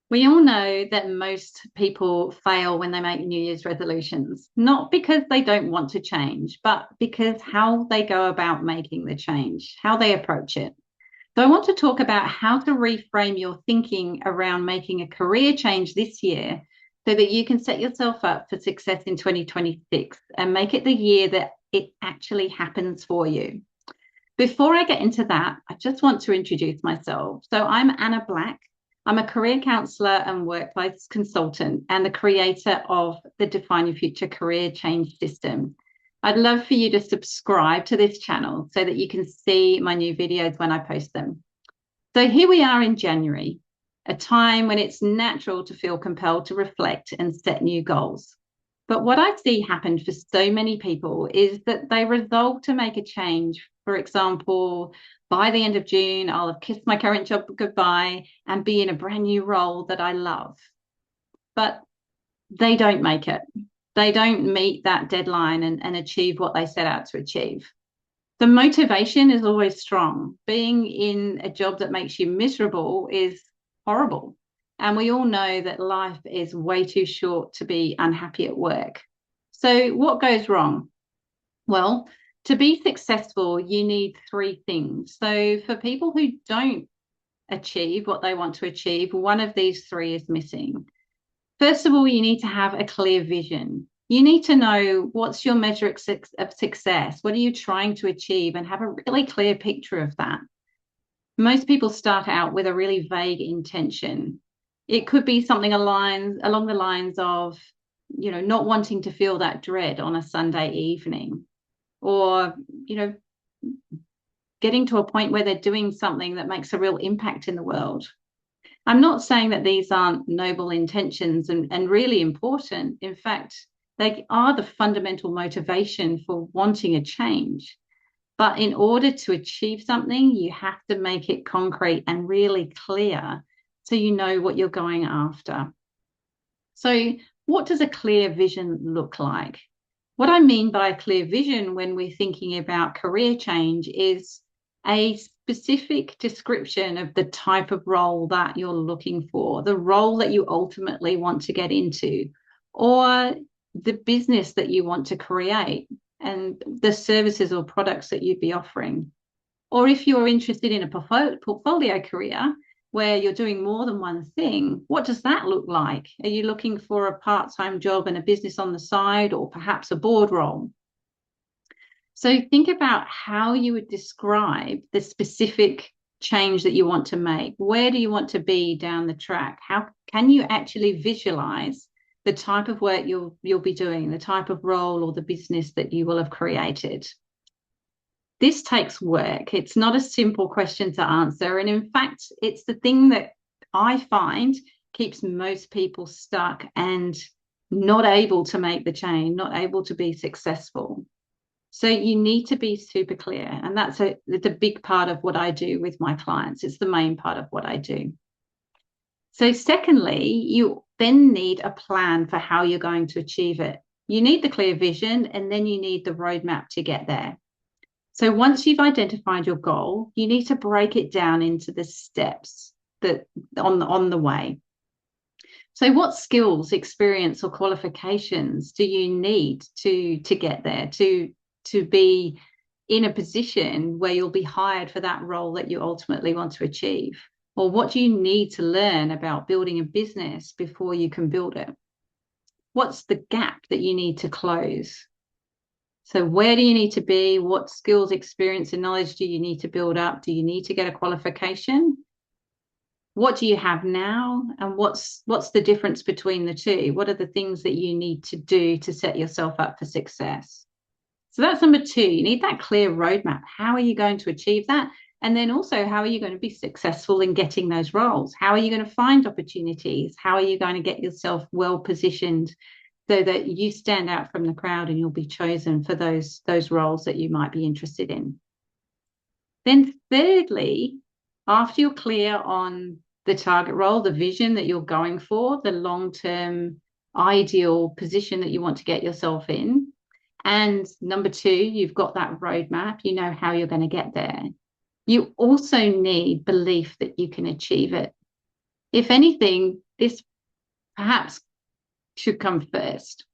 We all know that most people fail when they make New Year's resolutions, not because they don't want to change, but because how they go about making the change, how they approach it. So, I want to talk about how to reframe your thinking around making a career change this year so that you can set yourself up for success in 2026 and make it the year that it actually happens for you. Before I get into that, I just want to introduce myself. So I'm Anna Black. I'm a career counselor and workplace consultant and the creator of the Define Your Future Career Change System. I'd love for you to subscribe to this channel so that you can see my new videos when I post them. So here we are in January, a time when it's natural to feel compelled to reflect and set new goals. But what I see happen for so many people is that they resolve to make a change. For example, by the end of June, I'll have kissed my current job goodbye and be in a brand new role that I love. But they don't make it. They don't meet that deadline and achieve what they set out to achieve. The motivation is always strong. Being in a job that makes you miserable is horrible. And we all know that life is way too short to be unhappy at work. So, what goes wrong? Well, to be successful, you need three things. So, for people who don't achieve what they want to achieve, one of these three is missing. First of all, you need to have a clear vision. You need to know what's your measure of success. What are you trying to achieve? And have a really clear picture of that. Most people start out with a really vague intention. It could be something along the lines of, not wanting to feel that dread on a Sunday evening, or, getting to a point where they're doing something that makes a real impact in the world. I'm not saying that these aren't noble intentions and really important. In fact, they are the fundamental motivation for wanting a change. But in order to achieve something, you have to make it concrete and really clear so you know what you're going after. So, what does a clear vision look like? What I mean by a clear vision when we're thinking about career change is a specific description of the type of role that you're looking for, the role that you ultimately want to get into, or the business that you want to create and the services or products that you'd be offering. Or if you're interested in a portfolio career where you're doing more than one thing, what does that look like? Are you looking for a part-time job and a business on the side, or perhaps a board role? So think about how you would describe the specific change that you want to make. Where do you want to be down the track? How can you actually visualize the type of work you'll be doing, the type of role or the business that you will have created? This takes work. It's not a simple question to answer. And in fact, it's the thing that I find keeps most people stuck and not able to make the change, not able to be successful. So you need to be super clear. And it's a big part of what I do with my clients. It's the main part of what I do. So secondly, you then need a plan for how you're going to achieve it. You need the clear vision, and then you need the roadmap to get there. So once you've identified your goal, you need to break it down into the steps that on the way. So what skills, experience, or qualifications do you need to get there, to be in a position where you'll be hired for that role that you ultimately want to achieve? Or what do you need to learn about building a business before you can build it? What's the gap that you need to close? So where do you need to be? What skills, experience, and knowledge do you need to build up? Do you need to get a qualification? What do you have now? And what's the difference between the two? What are the things that you need to do to set yourself up for success? So that's number two. You need that clear roadmap. How are you going to achieve that? And then also, how are you going to be successful in getting those roles? How are you going to find opportunities? How are you going to get yourself well positioned so that you stand out from the crowd and you'll be chosen for those roles that you might be interested in? Then thirdly, after you're clear on the target role, the vision that you're going for, the long-term ideal position that you want to get yourself in, and number two, you've got that roadmap, you know how you're going to get there. You also need belief that you can achieve it. If anything, this perhaps should come first.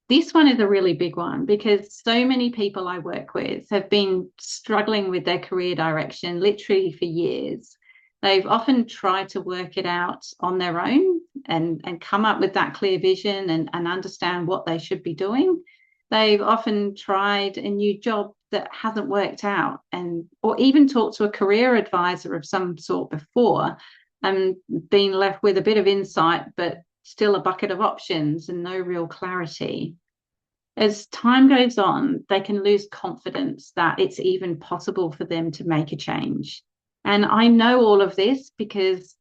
This one is a really big one because so many people I work with have been struggling with their career direction literally for years. They've often tried to work it out on their own and come up with that clear vision and understand what they should be doing. They've often tried a new job that hasn't worked out, or even talked to a career advisor of some sort before and been left with a bit of insight, but still a bucket of options and no real clarity. As time goes on, they can lose confidence that it's even possible for them to make a change. And I know all of this because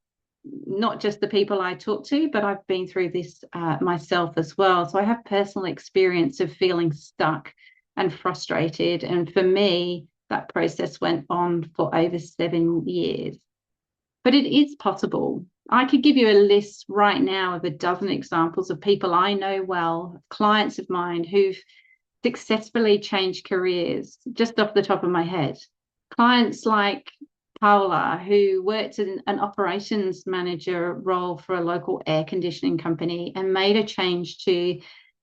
not just the people I talk to, but I've been through this myself as well. So I have personal experience of feeling stuck and frustrated. And for me, that process went on for over 7 years. But it is possible. I could give you a list right now of a dozen examples of people I know well, clients of mine who've successfully changed careers just off the top of my head. Clients like Paula, who worked in an operations manager role for a local air conditioning company and made a change to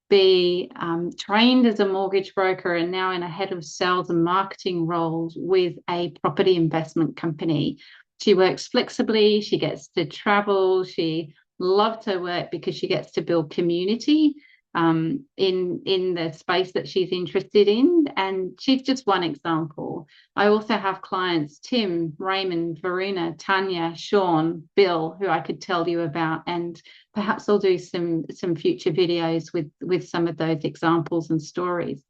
be trained as a mortgage broker and now in a head of sales and marketing roles with a property investment company. She works flexibly, she gets to travel, she loves her work because she gets to build community in the space that she's interested in. And she's just one example. I also have clients, Tim, Raymond, Verena, Tanya, Sean, Bill, who I could tell you about, and perhaps I'll do some future videos with some of those examples and stories.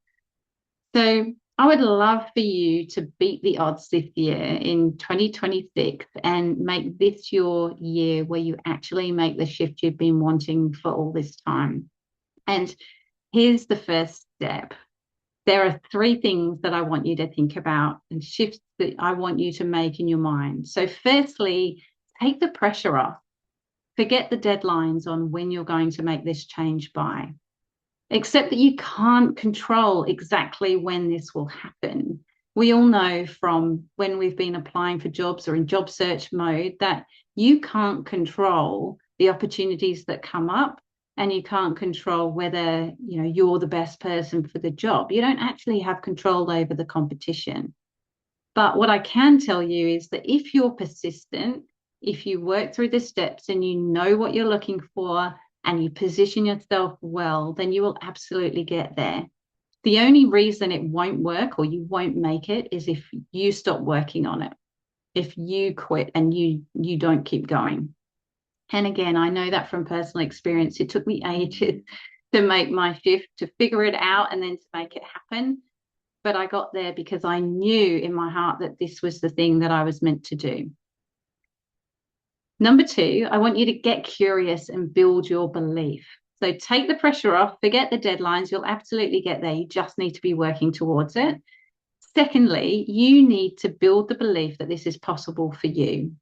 So I would love for you to beat the odds this year in 2026 and make this your year where you actually make the shift you've been wanting for all this time. And here's the first step. There are 3 things that I want you to think about and shifts that I want you to make in your mind. So firstly, take the pressure off. Forget the deadlines on when you're going to make this change by. Except that you can't control exactly when this will happen. We all know from when we've been applying for jobs or in job search mode that you can't control the opportunities that come up, and you can't control whether you're the best person for the job. You don't actually have control over the competition. But what I can tell you is that if you're persistent, if you work through the steps and you know what you're looking for, and you position yourself well, then you will absolutely get there. The only reason it won't work or you won't make it is if you stop working on it, if you quit and you don't keep going. And again, I know that from personal experience. It took me ages to make my shift, to figure it out and then to make it happen. But I got there because I knew in my heart that this was the thing that I was meant to do. Number 2, I want you to get curious and build your belief. So take the pressure off, forget the deadlines. You'll absolutely get there. You just need to be working towards it. Secondly, you need to build the belief that this is possible for you.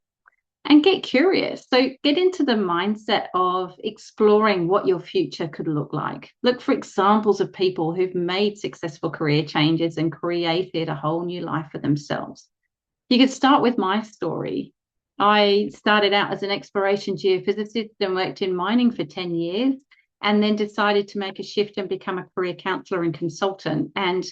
And get curious. So get into the mindset of exploring what your future could look like. Look for examples of people who've made successful career changes and created a whole new life for themselves. You could start with my story. I started out as an exploration geophysicist and worked in mining for 10 years, and then decided to make a shift and become a career counsellor and consultant. And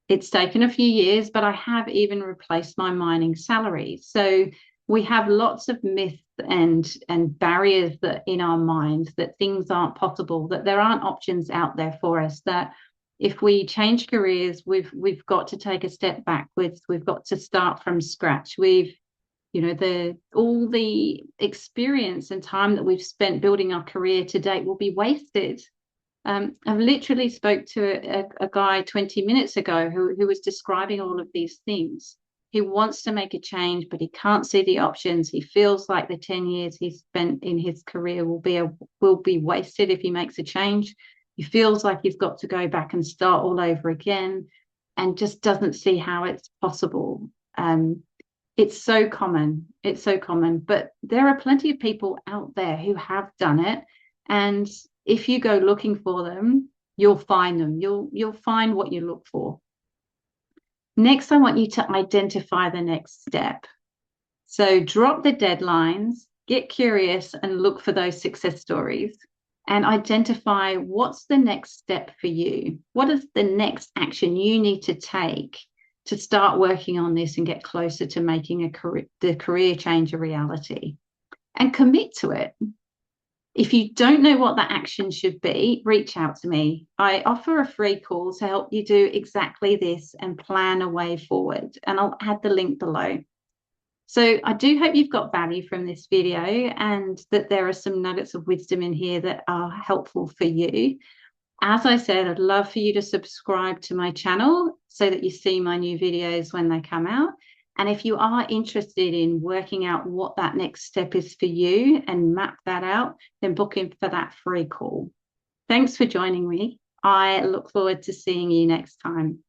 it's taken a few years, but I have even replaced my mining salary. So we have lots of myths and barriers that in our minds that things aren't possible, that there aren't options out there for us, that if we change careers, we've got to take a step backwards. We've got to start from scratch. All the experience and time that we've spent building our career to date will be wasted. I've literally spoke to a guy 20 minutes ago who was describing all of these things. He wants to make a change, but he can't see the options. He feels like the 10 years he's spent in his career will be wasted if he makes a change. He feels like he's got to go back and start all over again and just doesn't see how it's possible. It's so common. It's so common. But there are plenty of people out there who have done it. And if you go looking for them, you'll find them. You'll find what you look for. Next, I want you to identify the next step. So drop the deadlines, get curious and look for those success stories and identify what's the next step for you. What is the next action you need to take to start working on this and get closer to making the career change a reality? And commit to it. If you don't know what that action should be, reach out to me. I offer a free call to help you do exactly this and plan a way forward. And I'll add the link below. So I do hope you've got value from this video and that there are some nuggets of wisdom in here that are helpful for you. As I said, I'd love for you to subscribe to my channel so that you see my new videos when they come out. And if you are interested in working out what that next step is for you and map that out, then book in for that free call. Thanks for joining me. I look forward to seeing you next time.